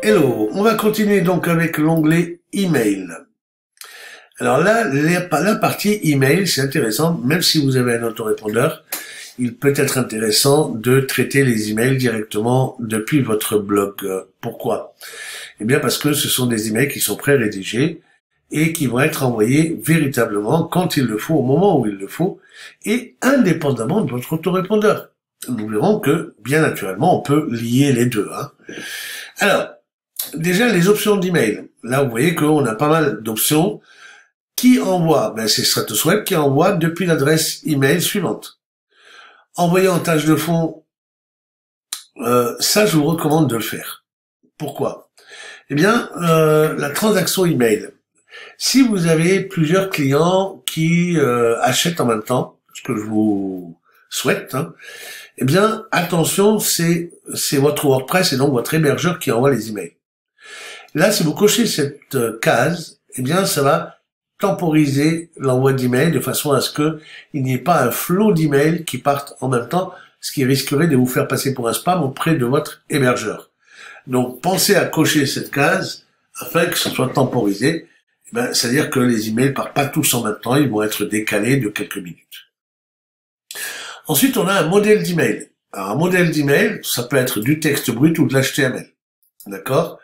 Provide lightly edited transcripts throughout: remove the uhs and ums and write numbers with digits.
Hello, on va continuer donc avec l'onglet email. Alors là, la partie email, c'est intéressant, même si vous avez un autorépondeur, il peut être intéressant de traiter les emails directement depuis votre blog. Pourquoi? Eh bien parce que ce sont des emails qui sont pré-rédigés et qui vont être envoyés véritablement quand il le faut, au moment où il le faut, et indépendamment de votre autorépondeur. Nous verrons que, bien naturellement, on peut lier les deux. Alors, déjà, les options d'email. Là, vous voyez qu'on a pas mal d'options. Qui envoie? C'est StratosWeb qui envoie depuis l'adresse email suivante. Envoyer en tâche de fond, ça, je vous recommande de le faire. Pourquoi? Eh bien, la transaction email. Si vous avez plusieurs clients qui achètent en même temps, ce que je vous souhaite, eh bien, attention, c'est votre WordPress et donc votre hébergeur qui envoie les emails. Là, si vous cochez cette case, eh bien, ça va temporiser l'envoi d'emails de façon à ce que il n'y ait pas un flot d'emails qui partent en même temps, ce qui risquerait de vous faire passer pour un spam auprès de votre hébergeur. Donc, pensez à cocher cette case afin que ce soit temporisé. C'est-à-dire que les emails partent pas tous en même temps, ils vont être décalés de quelques minutes. Ensuite, on a un modèle d'email. Alors, un modèle d'email, ça peut être du texte brut ou de l'HTML. D'accord?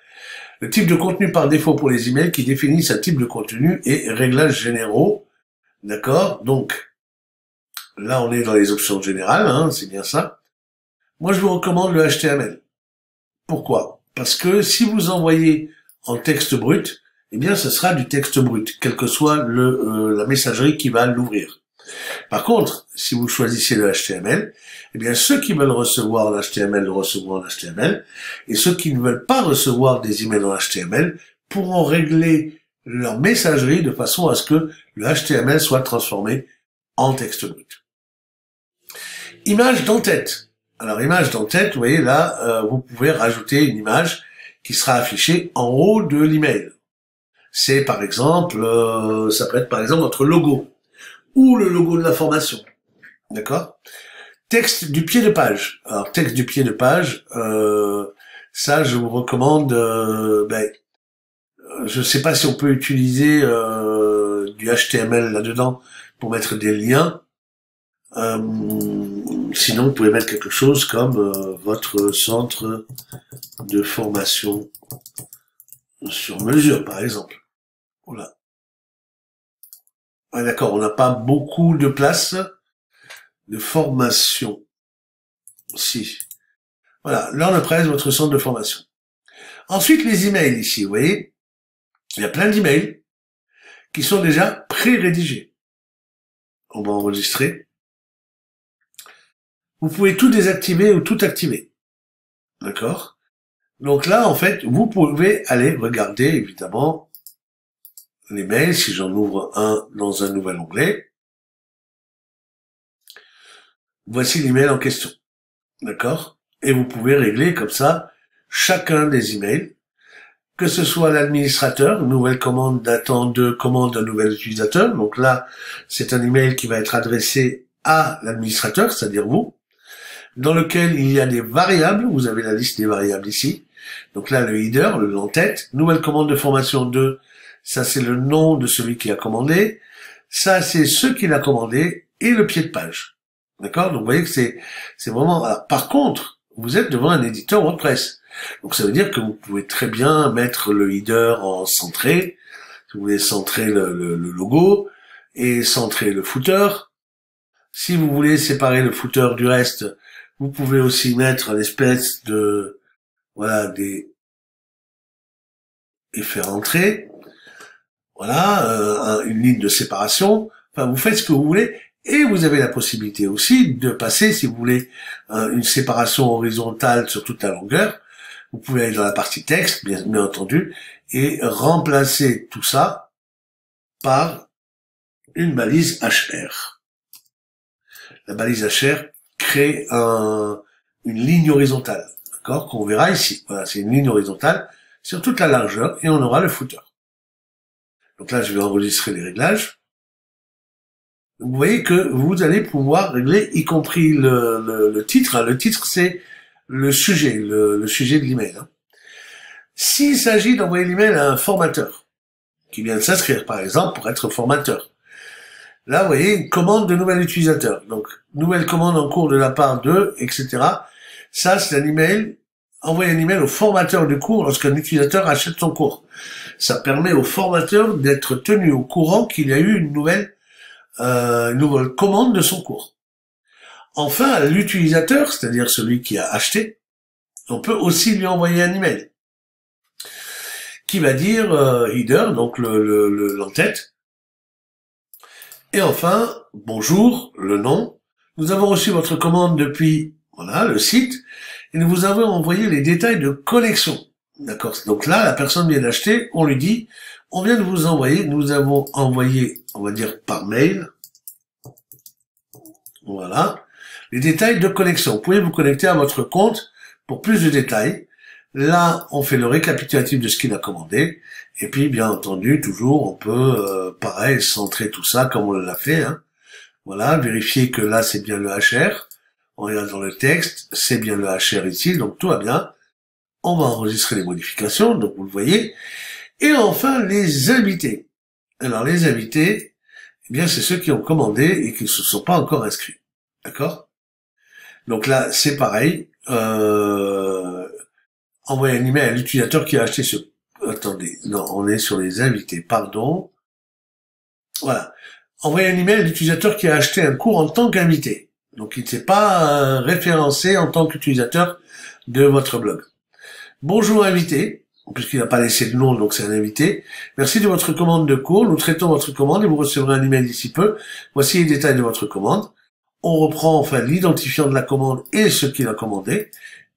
Le type de contenu par défaut pour les emails qui définissent un type de contenu et réglages généraux. D'accord? Donc, là, on est dans les options générales, c'est bien ça. Moi, je vous recommande le HTML. Pourquoi? Parce que si vous envoyez en texte brut, eh bien, ce sera du texte brut, quelle que soit la messagerie qui va l'ouvrir. Par contre, si vous choisissez le HTML, eh bien, ceux qui veulent recevoir l'HTML le recevront en HTML, et ceux qui ne veulent pas recevoir des emails en HTML pourront régler leur messagerie de façon à ce que le HTML soit transformé en texte brut. Image d'en-tête. Alors, image d'en-tête, vous voyez là, vous pouvez rajouter une image qui sera affichée en haut de l'email. C'est par exemple, ça peut être par exemple votre logo ou le logo de la formation. D'accord? Texte du pied de page. Alors, texte du pied de page, ça, je vous recommande, je ne sais pas si on peut utiliser du HTML là-dedans pour mettre des liens. Sinon, vous pouvez mettre quelque chose comme votre centre de formation sur mesure, par exemple. Voilà. Ah, d'accord, on n'a pas beaucoup de place de formation. Si. Voilà, LearnPress, votre centre de formation. Ensuite, les emails ici, vous voyez, il y a plein d'emails qui sont déjà pré-rédigés. On va enregistrer. Vous pouvez tout désactiver ou tout activer. D'accord? Donc là, en fait, vous pouvez aller regarder, évidemment, les mails, si j'en ouvre un dans un nouvel onglet. Voici l'email en question. D'accord? Et vous pouvez régler comme ça chacun des emails, que ce soit l'administrateur, une nouvelle commande datant de commande d'un nouvel utilisateur. Donc là, c'est un email qui va être adressé à l'administrateur, c'est-à-dire vous, dans lequel il y a des variables. Vous avez la liste des variables ici. Donc là, le header, le en-tête, nouvelle commande de formation 2, ça c'est le nom de celui qui a commandé, ça c'est ce qu'il a commandé, et le pied de page. D'accord? Donc vous voyez que c'est vraiment... Alors, par contre, vous êtes devant un éditeur WordPress. Donc ça veut dire que vous pouvez très bien mettre le header en centré, si vous voulez centrer le logo, et centrer le footer. Si vous voulez séparer le footer du reste, vous pouvez aussi mettre l'espèce de... Voilà, et faire entrer. Voilà, une ligne de séparation. Enfin, vous faites ce que vous voulez. Et vous avez la possibilité aussi de passer, si vous voulez, une séparation horizontale sur toute la longueur. Vous pouvez aller dans la partie texte, bien entendu, et remplacer tout ça par une balise HR. La balise HR crée une ligne horizontale, d'accord, qu'on verra ici. Voilà, c'est une ligne horizontale sur toute la largeur, et on aura le footer. Donc là, je vais enregistrer les réglages. Vous voyez que vous allez pouvoir régler, y compris le titre. Le titre, c'est le sujet de l'email. S'il s'agit d'envoyer l'email à un formateur, qui vient de s'inscrire, par exemple, pour être formateur, là, vous voyez, une commande de nouvel utilisateur. Donc, nouvelle commande en cours de la part de, etc. Ça, c'est un email, envoyer un email au formateur du cours lorsqu'un utilisateur achète son cours. Ça permet au formateur d'être tenu au courant qu'il y a eu une nouvelle commande de son cours. Enfin, à l'utilisateur, c'est-à-dire celui qui a acheté, on peut aussi lui envoyer un email qui va dire header, donc l'entête. Et enfin, bonjour, le nom. Nous avons reçu votre commande depuis, voilà, le site, et nous vous avons envoyé les détails de connexion. D'accord. Donc là, la personne vient d'acheter, on lui dit, on vient de vous envoyer, nous avons envoyé, on va dire par mail, voilà, les détails de connexion. Vous pouvez vous connecter à votre compte pour plus de détails. Là, on fait le récapitulatif de ce qu'il a commandé. Et puis, bien entendu, toujours, on peut, pareil, centrer tout ça comme on l'a fait. Hein. Voilà, vérifier que là, c'est bien le HR. On regarde dans le texte, c'est bien le HR ici, donc tout va bien. On va enregistrer les modifications, donc vous le voyez. Et enfin, les invités. Alors, les invités, eh bien, c'est ceux qui ont commandé et qui ne se sont pas encore inscrits. D'accord? Donc là, c'est pareil. Envoyer un email à l'utilisateur qui a acheté ce... Attendez, non, on est sur les invités, pardon. Voilà. Envoyer un email à l'utilisateur qui a acheté un cours en tant qu'invité. Donc, il ne s'est pas référencé en tant qu'utilisateur de votre blog. Bonjour invité, puisqu'il n'a pas laissé de nom, donc c'est un invité. Merci de votre commande de cours. Nous traitons votre commande et vous recevrez un email d'ici peu. Voici les détails de votre commande. On reprend enfin l'identifiant de la commande et ce qu'il a commandé,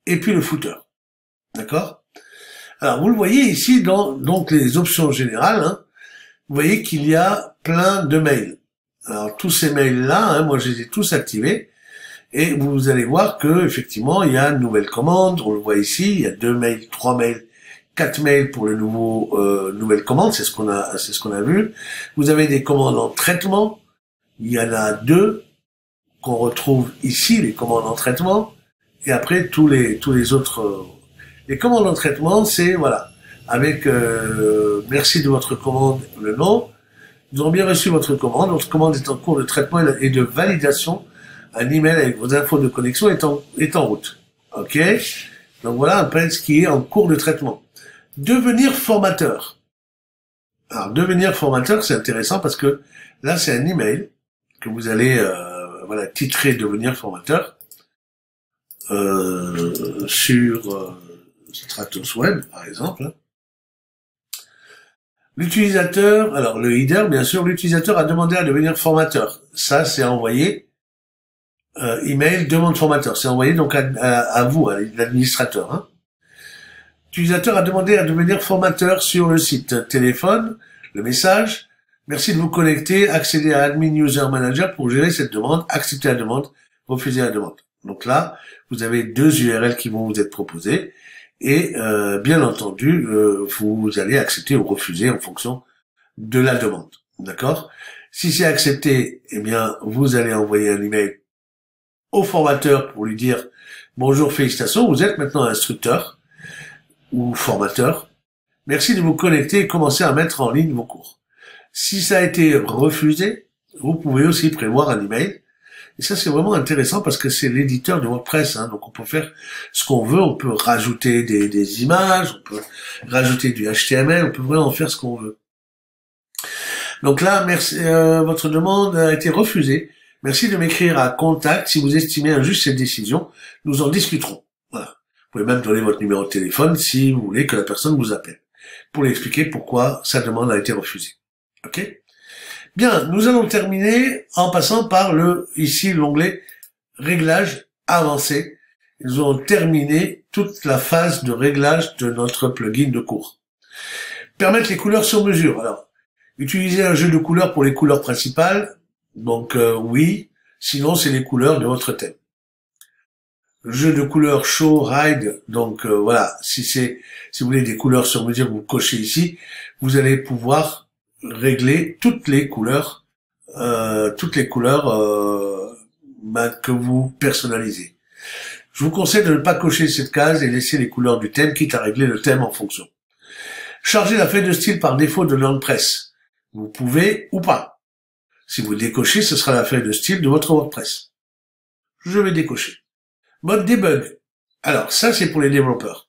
et puis le footer. D'accord? Alors, vous le voyez ici dans donc les options générales, hein, vous voyez qu'il y a plein de mails. Alors, tous ces mails-là, hein, moi, je les ai tous activés. Et vous allez voir que effectivement il y a une nouvelle commande, on le voit ici, il y a 2 mails, 3 mails, 4 mails pour le nouvelle commande, c'est ce qu'on a vu. Vous avez des commandes en traitement, il y en a 2 qu'on retrouve ici, les commandes en traitement, et après tous les autres les commandes en traitement, c'est voilà, avec merci de votre commande, le nom. Nous avons bien reçu votre commande est en cours de traitement et de validation. Un email avec vos infos de connexion est en route. OK? Donc voilà un peu ce qui est en cours de traitement. Devenir formateur. Alors, devenir formateur, c'est intéressant parce que là, c'est un email que vous allez voilà, titrer devenir formateur sur Stratos Web, par exemple. L'utilisateur, alors le header, bien sûr, l'utilisateur a demandé à devenir formateur. Ça, c'est envoyé email demande formateur. C'est envoyé donc à vous, à l'administrateur. Hein. L'utilisateur a demandé à devenir formateur sur le site. Téléphone, le message. Merci de vous connecter, accéder à Admin User Manager pour gérer cette demande, accepter la demande, refuser la demande. Donc là, vous avez 2 URL qui vont vous être proposées et bien entendu, vous allez accepter ou refuser en fonction de la demande. D'accord? Si c'est accepté, eh bien, vous allez envoyer un email au formateur pour lui dire « Bonjour, félicitations, vous êtes maintenant instructeur ou formateur. Merci de vous connecter et commencer à mettre en ligne vos cours. » Si ça a été refusé, vous pouvez aussi prévoir un email. Et ça, c'est vraiment intéressant parce que c'est l'éditeur de WordPress. Hein, donc, on peut faire ce qu'on veut. On peut rajouter des images, on peut rajouter du HTML, on peut vraiment faire ce qu'on veut. Donc là, merci, votre demande a été refusée. Merci de m'écrire à contact si vous estimez injuste cette décision. Nous en discuterons. Voilà. Vous pouvez même donner votre numéro de téléphone si vous voulez que la personne vous appelle pour lui expliquer pourquoi sa demande a été refusée. OK? Bien, nous allons terminer en passant par ici l'onglet Réglages avancés. Nous allons terminer toute la phase de réglage de notre plugin de cours. Permettre les couleurs sur mesure. Alors, utiliser un jeu de couleurs pour les couleurs principales. Donc oui, sinon c'est les couleurs de votre thème. Jeu de couleurs show, hide, donc voilà, si vous voulez des couleurs sur mesure, vous cochez ici, vous allez pouvoir régler toutes les couleurs que vous personnalisez. Je vous conseille de ne pas cocher cette case et laisser les couleurs du thème, quitte à régler le thème en fonction. Changer la feuille de style par défaut de WordPress. Vous pouvez ou pas. Si vous décochez, ce sera la feuille de style de votre WordPress. Je vais décocher. Mode debug. Alors, ça, c'est pour les développeurs.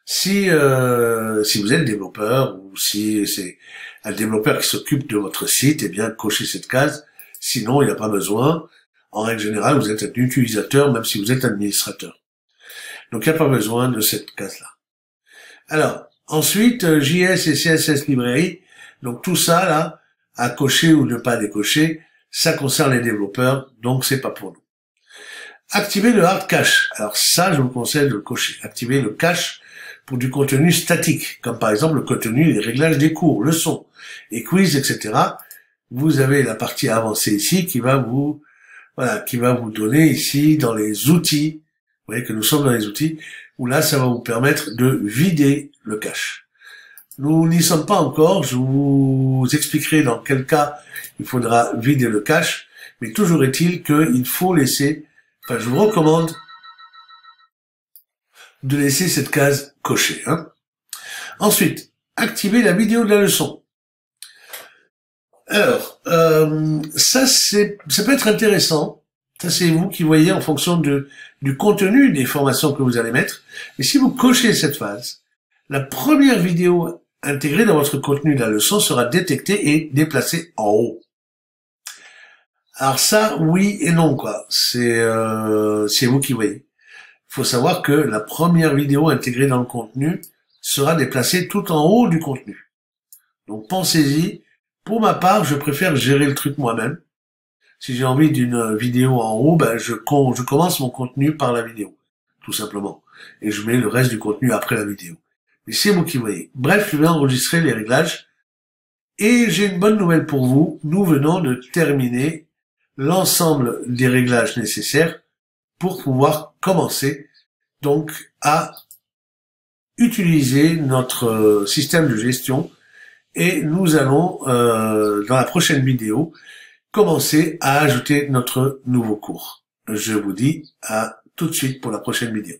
Si vous êtes développeur ou si c'est un développeur qui s'occupe de votre site, eh bien, cochez cette case. Sinon, il n'y a pas besoin. En règle générale, vous êtes un utilisateur, même si vous êtes administrateur. Donc, il n'y a pas besoin de cette case-là. Alors, ensuite, JS et CSS librairie. Donc, tout ça, là, à cocher ou ne pas décocher, ça concerne les développeurs, donc c'est pas pour nous. Activer le hard cache. Alors ça, je vous conseille de le cocher. Activer le cache pour du contenu statique, comme par exemple le contenu, les réglages des cours, leçons, et quiz, etc. Vous avez la partie avancée ici qui va vous, donner ici dans les outils. Vous voyez que nous sommes dans les outils où là, ça va vous permettre de vider le cache. Nous n'y sommes pas encore. Je vous expliquerai dans quel cas il faudra vider le cache, mais toujours est-il qu'il faut laisser. Enfin, je vous recommande de laisser cette case cochée. Ensuite, activer la vidéo de la leçon. Alors, ça peut être intéressant. Ça, c'est vous qui voyez en fonction du contenu des formations que vous allez mettre. Et si vous cochez cette phase, la première vidéo intégrée dans votre contenu de la leçon sera détectée et déplacée en haut. Alors ça, oui et non, quoi. C'est vous qui voyez. Il faut savoir que la première vidéo intégrée dans le contenu sera déplacée tout en haut du contenu. Donc pensez-y. Pour ma part, je préfère gérer le truc moi-même. Si j'ai envie d'une vidéo en haut, ben je commence mon contenu par la vidéo, tout simplement. Et je mets le reste du contenu après la vidéo. Mais c'est vous qui voyez. Bref, je vais enregistrer les réglages. Et j'ai une bonne nouvelle pour vous. Nous venons de terminer l'ensemble des réglages nécessaires pour pouvoir commencer donc à utiliser notre système de gestion et nous allons dans la prochaine vidéo commencer à ajouter notre nouveau cours. Je vous dis à tout de suite pour la prochaine vidéo.